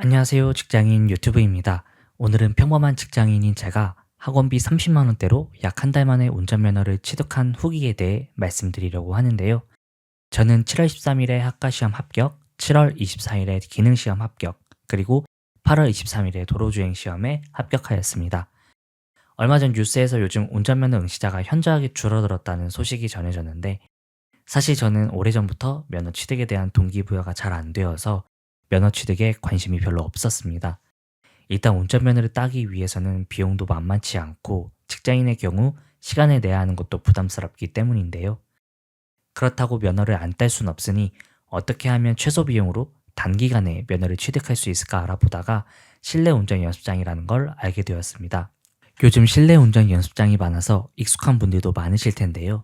안녕하세요. 직장인 유튜브입니다. 오늘은 평범한 직장인인 제가 학원비 30만 원대로 약 한 달 만에 운전면허를 취득한 후기에 대해 말씀드리려고 하는데요. 저는 7월 13일에 학과시험 합격, 7월 24일에 기능시험 합격, 그리고 8월 23일에 도로주행시험에 합격하였습니다. 얼마 전 뉴스에서 요즘 운전면허 응시자가 현저하게 줄어들었다는 소식이 전해졌는데, 사실 저는 오래전부터 면허 취득에 대한 동기부여가 잘 안 되어서 면허 취득에 관심이 별로 없었습니다. 일단 운전면허를 따기 위해서는 비용도 만만치 않고 직장인의 경우 시간을 내야 하는 것도 부담스럽기 때문인데요. 그렇다고 면허를 안 딸 순 없으니 어떻게 하면 최소 비용으로 단기간에 면허를 취득할 수 있을까 알아보다가 실내 운전 연습장이라는 걸 알게 되었습니다. 요즘 실내 운전 연습장이 많아서 익숙한 분들도 많으실 텐데요.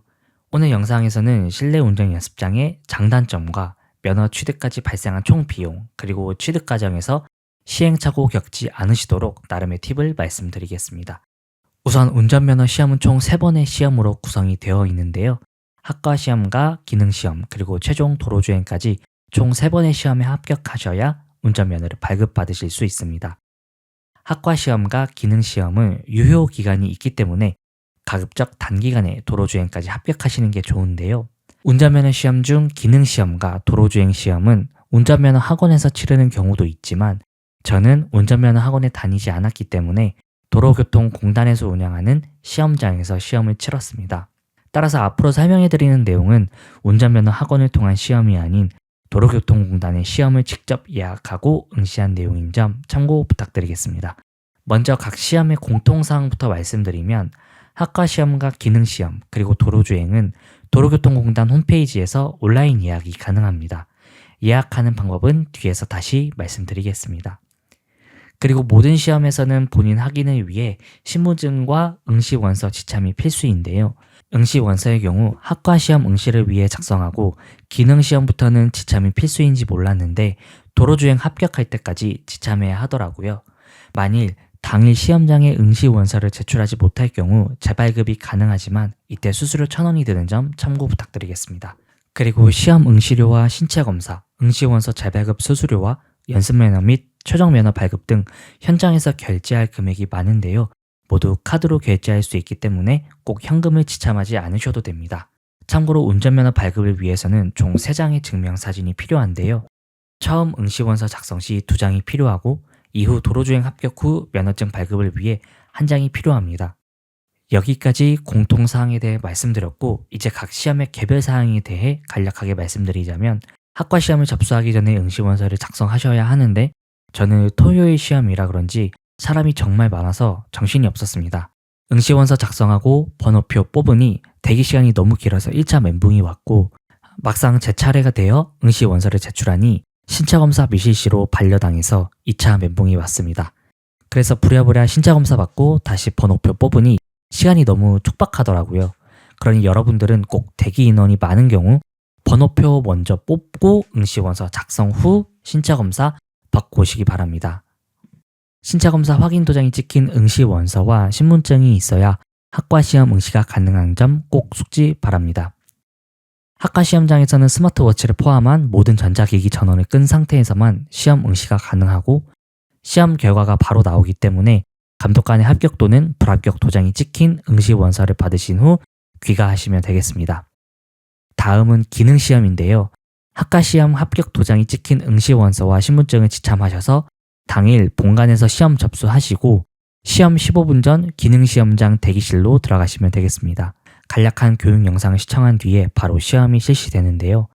오늘 영상에서는 실내 운전 연습장의 장단점과 면허 취득까지 발생한 총 비용, 그리고 취득 과정에서 시행착오 겪지 않으시도록 나름의 팁을 말씀드리겠습니다. 우선 운전면허 시험은 총 3번의 시험으로 구성이 되어 있는데요. 학과 시험과 기능 시험, 그리고 최종 도로주행까지 총 3번의 시험에 합격하셔야 운전면허를 발급받으실 수 있습니다. 학과 시험과 기능 시험은 유효 기간이 있기 때문에 가급적 단기간에 도로주행까지 합격하시는 게 좋은데요. 운전면허 시험 중 기능 시험과 도로주행 시험은 운전면허 학원에서 치르는 경우도 있지만 저는 운전면허 학원에 다니지 않았기 때문에 도로교통공단에서 운영하는 시험장에서 시험을 치렀습니다. 따라서 앞으로 설명해드리는 내용은 운전면허 학원을 통한 시험이 아닌 도로교통공단의 시험을 직접 예약하고 응시한 내용인 점 참고 부탁드리겠습니다. 먼저 각 시험의 공통사항부터 말씀드리면 학과 시험과 기능 시험, 그리고 도로주행은 도로교통공단 홈페이지에서 온라인 예약이 가능합니다. 예약하는 방법은 뒤에서 다시 말씀드리겠습니다. 그리고 모든 시험에서는 본인 확인을 위해 신분증과 응시원서 지참이 필수인데요. 응시원서의 경우 학과 시험 응시를 위해 작성하고 기능 시험부터는 지참이 필수인지 몰랐는데 도로주행 합격할 때까지 지참해야 하더라고요. 만일 당일 시험장에 응시원서를 제출하지 못할 경우 재발급이 가능하지만 이때 수수료 1,000원이 드는 점 참고 부탁드리겠습니다. 그리고 시험 응시료와 신체검사, 응시원서 재발급 수수료와 연습면허 및 최종면허 발급 등 현장에서 결제할 금액이 많은데요. 모두 카드로 결제할 수 있기 때문에 꼭 현금을 지참하지 않으셔도 됩니다. 참고로 운전면허 발급을 위해서는 총 3장의 증명사진이 필요한데요. 처음 응시원서 작성 시 2장이 필요하고 이후 도로주행 합격 후 면허증 발급을 위해 1장이 필요합니다. 여기까지 공통사항에 대해 말씀드렸고 이제 각 시험의 개별 사항에 대해 간략하게 말씀드리자면 학과 시험을 접수하기 전에 응시원서를 작성하셔야 하는데 저는 토요일 시험이라 그런지 사람이 정말 많아서 정신이 없었습니다. 응시원서 작성하고 번호표 뽑으니 대기시간이 너무 길어서 1차 멘붕이 왔고 막상 제 차례가 되어 응시원서를 제출하니 신차검사 미실시로 반려당해서 2차 멘붕이 왔습니다. 그래서 부랴부랴 신차검사 받고 다시 번호표 뽑으니 시간이 너무 촉박하더라고요. 그러니 여러분들은 꼭 대기 인원이 많은 경우 번호표 먼저 뽑고 응시원서 작성 후 신차검사 받고 오시기 바랍니다. 신차검사 확인 도장이 찍힌 응시원서와 신분증이 있어야 학과 시험 응시가 가능한 점 꼭 숙지 바랍니다. 학과 시험장에서는 스마트워치를 포함한 모든 전자기기 전원을 끈 상태에서만 시험 응시가 가능하고 시험 결과가 바로 나오기 때문에 감독관의 합격 또는 불합격 도장이 찍힌 응시원서를 받으신 후 귀가하시면 되겠습니다. 다음은 기능시험인데요. 학과 시험 합격 도장이 찍힌 응시원서와 신분증을 지참하셔서 당일 본관에서 시험 접수하시고 시험 15분 전 기능시험장 대기실로 들어가시면 되겠습니다. 간략한 교육 영상을 시청한 뒤에 바로 시험이 실시되는데요.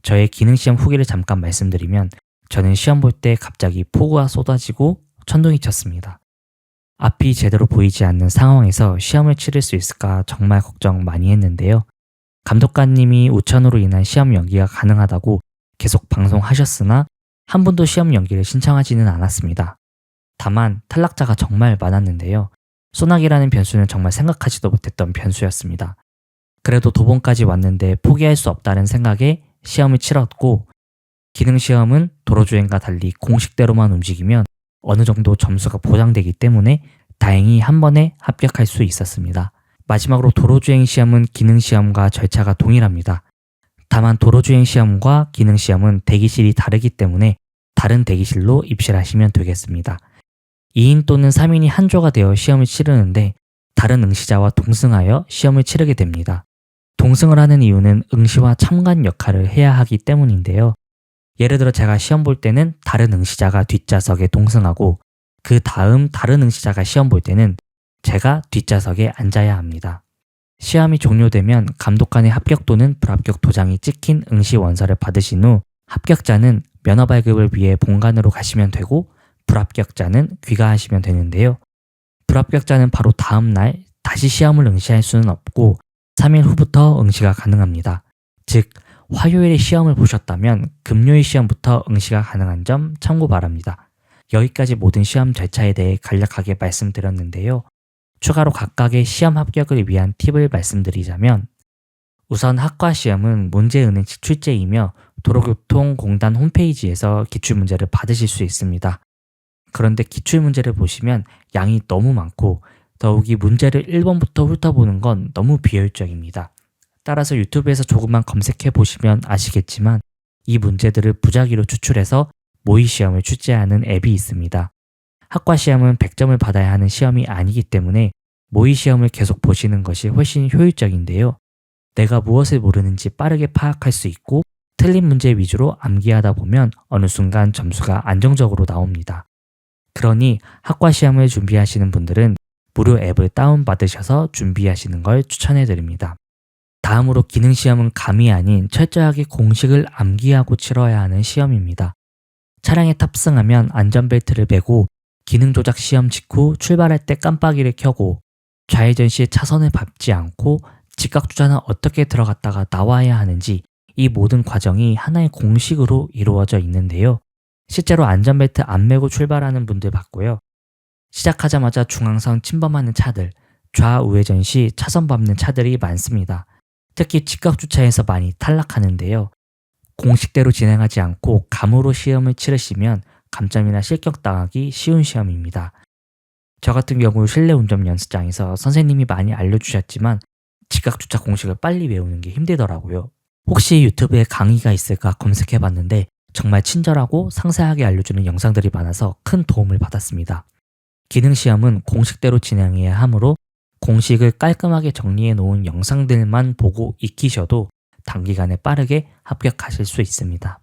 저의 기능시험 후기를 잠깐 말씀드리면 저는 시험 볼 때 갑자기 폭우가 쏟아지고 천둥이 쳤습니다. 앞이 제대로 보이지 않는 상황에서 시험을 치를 수 있을까 정말 걱정 많이 했는데요. 감독관님이 우천으로 인한 시험 연기가 가능하다고 계속 방송하셨으나 한 분도 시험 연기를 신청하지는 않았습니다. 다만 탈락자가 정말 많았는데요. 소나기라는 변수는 정말 생각하지도 못했던 변수였습니다. 그래도 도봉까지 왔는데 포기할 수 없다는 생각에 시험을 치렀고 기능시험은 도로주행과 달리 공식대로만 움직이면 어느 정도 점수가 보장되기 때문에 다행히 한 번에 합격할 수 있었습니다. 마지막으로 도로주행 시험은 기능시험과 절차가 동일합니다. 다만 도로주행 시험과 기능시험은 대기실이 다르기 때문에 다른 대기실로 입실하시면 되겠습니다. 2인 또는 3인이 한 조가 되어 시험을 치르는데 다른 응시자와 동승하여 시험을 치르게 됩니다. 동승을 하는 이유는 응시와 참관 역할을 해야 하기 때문인데요. 예를 들어 제가 시험 볼 때는 다른 응시자가 뒷좌석에 동승하고 그 다음 다른 응시자가 시험 볼 때는 제가 뒷좌석에 앉아야 합니다. 시험이 종료되면 감독관의 합격 또는 불합격 도장이 찍힌 응시 원서를 받으신 후 합격자는 면허 발급을 위해 본관으로 가시면 되고 불합격자는 귀가하시면 되는데요. 불합격자는 바로 다음 날 다시 시험을 응시할 수는 없고 3일 후부터 응시가 가능합니다. 즉, 화요일에 시험을 보셨다면 금요일 시험부터 응시가 가능한 점 참고 바랍니다. 여기까지 모든 시험 절차에 대해 간략하게 말씀드렸는데요. 추가로 각각의 시험 합격을 위한 팁을 말씀드리자면 우선 학과 시험은 문제은행식 출제이며 도로교통공단 홈페이지에서 기출문제를 받으실 수 있습니다. 그런데 기출문제를 보시면 양이 너무 많고 더욱이 문제를 1번부터 훑어보는 건 너무 비효율적입니다. 따라서 유튜브에서 조금만 검색해 보시면 아시겠지만 이 문제들을 무작위로 추출해서 모의시험을 출제하는 앱이 있습니다. 학과 시험은 100점을 받아야 하는 시험이 아니기 때문에 모의시험을 계속 보시는 것이 훨씬 효율적인데요. 내가 무엇을 모르는지 빠르게 파악할 수 있고 틀린 문제 위주로 암기하다 보면 어느 순간 점수가 안정적으로 나옵니다. 그러니 학과 시험을 준비하시는 분들은 무료 앱을 다운받으셔서 준비하시는 걸 추천해 드립니다. 다음으로 기능시험은 감이 아닌 철저하게 공식을 암기하고 치러야 하는 시험입니다. 차량에 탑승하면 안전벨트를 매고 기능조작 시험 직후 출발할 때 깜빡이를 켜고 좌회전 시에 차선을 밟지 않고 직각주차는 어떻게 들어갔다가 나와야 하는지 이 모든 과정이 하나의 공식으로 이루어져 있는데요. 실제로 안전벨트 안 매고 출발하는 분들 봤고요. 시작하자마자 중앙선 침범하는 차들, 좌우회전 시 차선 밟는 차들이 많습니다. 특히 직각주차에서 많이 탈락하는데요. 공식대로 진행하지 않고 감으로 시험을 치르시면 감점이나 실격당하기 쉬운 시험입니다. 저 같은 경우 실내운전 연습장에서 선생님이 많이 알려주셨지만 직각주차 공식을 빨리 외우는 게 힘들더라고요. 혹시 유튜브에 강의가 있을까 검색해봤는데 정말 친절하고 상세하게 알려주는 영상들이 많아서 큰 도움을 받았습니다. 기능시험은 공식대로 진행해야 하므로 공식을 깔끔하게 정리해 놓은 영상들만 보고 익히셔도 단기간에 빠르게 합격하실 수 있습니다.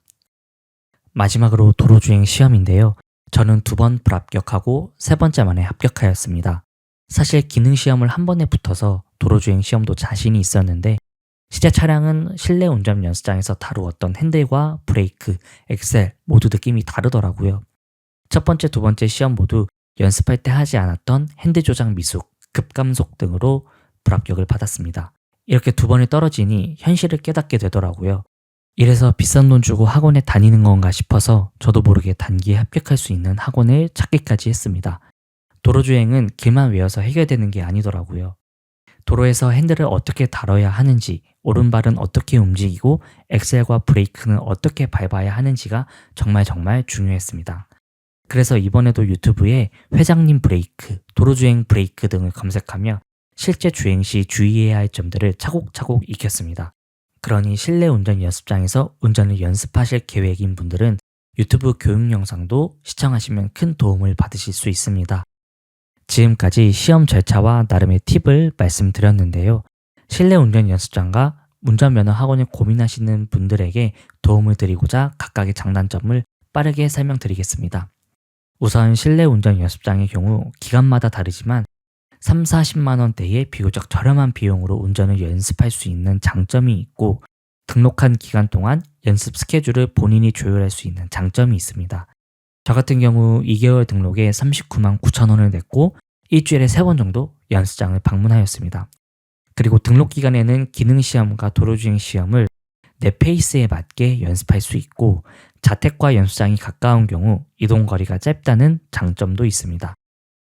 마지막으로 도로주행 시험인데요. 저는 2번 불합격하고 3번째 만에 합격하였습니다. 사실 기능시험을 한 번에 붙어서 도로주행 시험도 자신이 있었는데 실제 차량은 실내 운전 연습장에서 다루었던 핸들과 브레이크, 엑셀 모두 느낌이 다르더라고요. 첫 번째, 두 번째 시험 모두 연습할 때 하지 않았던 핸들 조작 미숙, 급감속 등으로 불합격을 받았습니다. 이렇게 2번이 떨어지니 현실을 깨닫게 되더라고요. 이래서 비싼 돈 주고 학원에 다니는 건가 싶어서 저도 모르게 단기에 합격할 수 있는 학원을 찾기까지 했습니다. 도로주행은 길만 외워서 해결되는 게 아니더라고요. 도로에서 핸들을 어떻게 다뤄야 하는지, 오른발은 어떻게 움직이고 엑셀과 브레이크는 어떻게 밟아야 하는지가 정말 중요했습니다. 그래서 이번에도 유튜브에 회장님 브레이크, 도로주행 브레이크 등을 검색하며 실제 주행 시 주의해야 할 점들을 차곡차곡 익혔습니다. 그러니 실내 운전 연습장에서 운전을 연습하실 계획인 분들은 유튜브 교육 영상도 시청하시면 큰 도움을 받으실 수 있습니다. 지금까지 시험 절차와 나름의 팁을 말씀드렸는데요. 실내 운전 연습장과 운전면허 학원을 고민하시는 분들에게 도움을 드리고자 각각의 장단점을 빠르게 설명드리겠습니다. 우선 실내 운전 연습장의 경우 기간마다 다르지만 3, 40만 원대의 비교적 저렴한 비용으로 운전을 연습할 수 있는 장점이 있고 등록한 기간 동안 연습 스케줄을 본인이 조율할 수 있는 장점이 있습니다. 저 같은 경우 2개월 등록에 39만 9천 원을 냈고 일주일에 3번 정도 연습장을 방문하였습니다. 그리고 등록 기간에는 기능시험과 도로주행 시험을 내 페이스에 맞게 연습할 수 있고 자택과 연습장이 가까운 경우 이동거리가 짧다는 장점도 있습니다.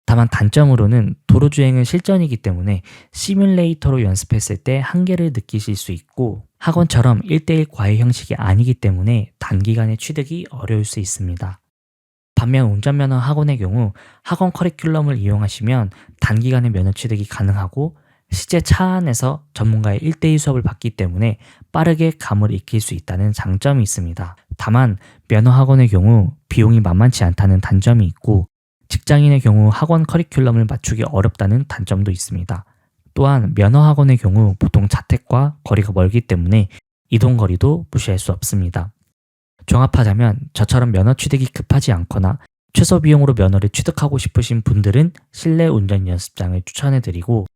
다만 단점으로는 도로주행은 실전이기 때문에 시뮬레이터로 연습했을 때 한계를 느끼실 수 있고 학원처럼 1대1 과외 형식이 아니기 때문에 단기간에 취득이 어려울 수 있습니다. 반면 운전면허 학원의 경우 학원 커리큘럼을 이용하시면 단기간에 면허 취득이 가능하고 실제 차 안에서 전문가의 1대1 수업을 받기 때문에 빠르게 감을 익힐 수 있다는 장점이 있습니다. 다만 면허학원의 경우 비용이 만만치 않다는 단점이 있고 직장인의 경우 학원 커리큘럼을 맞추기 어렵다는 단점도 있습니다. 또한 면허학원의 경우 보통 자택과 거리가 멀기 때문에 이동거리도 무시할 수 없습니다. 종합하자면 저처럼 면허 취득이 급하지 않거나 최소 비용으로 면허를 취득하고 싶으신 분들은 실내 운전 연습장을 추천해드리고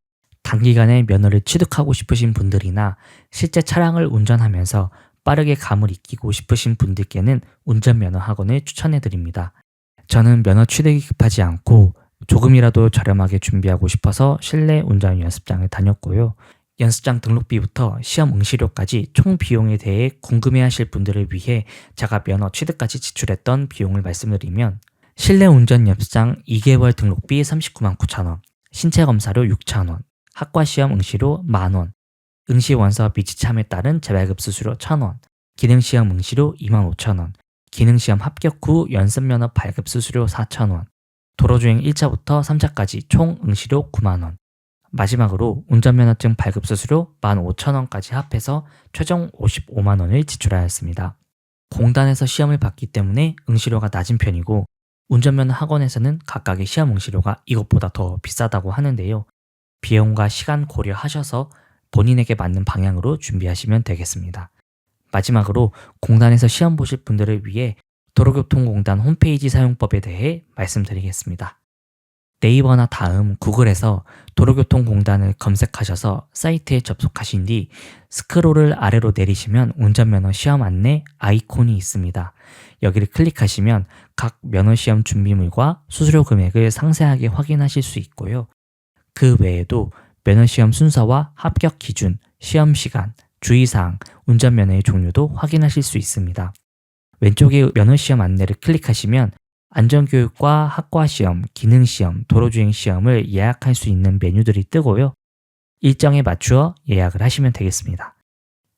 단기간에 면허를 취득하고 싶으신 분들이나 실제 차량을 운전하면서 빠르게 감을 익히고 싶으신 분들께는 운전면허 학원을 추천해드립니다. 저는 면허 취득이 급하지 않고 조금이라도 저렴하게 준비하고 싶어서 실내 운전 연습장을 다녔고요. 연습장 등록비부터 시험 응시료까지 총 비용에 대해 궁금해하실 분들을 위해 제가 면허 취득까지 지출했던 비용을 말씀드리면 실내 운전 연습장 2개월 등록비 39만 9천 원, 신체 검사료 6천 원, 학과 시험 응시료 1만 원, 응시 원서 미지 참에 따른 재발급 수수료 1,000원, 기능 시험 응시료 2만 5천 원, 기능 시험 합격 후 연습 면허 발급 수수료 4,000원, 도로주행 1차부터 3차까지 총 응시료 9만 원, 마지막으로 운전면허증 발급 수수료 15,000원까지 합해서 최종 55만 원을 지출하였습니다. 공단에서 시험을 봤기 때문에 응시료가 낮은 편이고 운전면허 학원에서는 각각의 시험 응시료가 이것보다 더 비싸다고 하는데요. 비용과 시간 고려하셔서 본인에게 맞는 방향으로 준비하시면 되겠습니다. 마지막으로 공단에서 시험 보실 분들을 위해 도로교통공단 홈페이지 사용법에 대해 말씀드리겠습니다. 네이버나 다음, 구글에서 도로교통공단을 검색하셔서 사이트에 접속하신 뒤 스크롤을 아래로 내리시면 운전면허 시험 안내 아이콘이 있습니다. 여기를 클릭하시면 각 면허시험 준비물과 수수료 금액을 상세하게 확인하실 수 있고요. 그 외에도 면허시험 순서와 합격 기준, 시험 시간, 주의사항, 운전면허의 종류도 확인하실 수 있습니다. 왼쪽에 면허시험 안내를 클릭하시면 안전교육과 학과시험, 기능시험, 도로주행시험을 예약할 수 있는 메뉴들이 뜨고요. 일정에 맞추어 예약을 하시면 되겠습니다.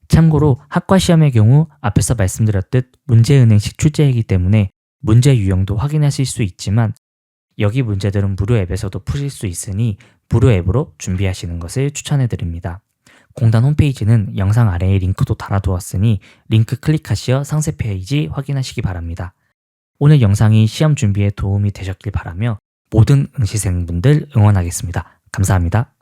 참고로 학과시험의 경우 앞에서 말씀드렸듯 문제은행식 출제이기 때문에 문제 유형도 확인하실 수 있지만 여기 문제들은 무료 앱에서도 푸실 수 있으니 무료 앱으로 준비하시는 것을 추천해드립니다. 공단 홈페이지는 영상 아래에 링크도 달아두었으니 링크 클릭하시어 상세 페이지 확인하시기 바랍니다. 오늘 영상이 시험 준비에 도움이 되셨길 바라며 모든 응시생분들 응원하겠습니다. 감사합니다.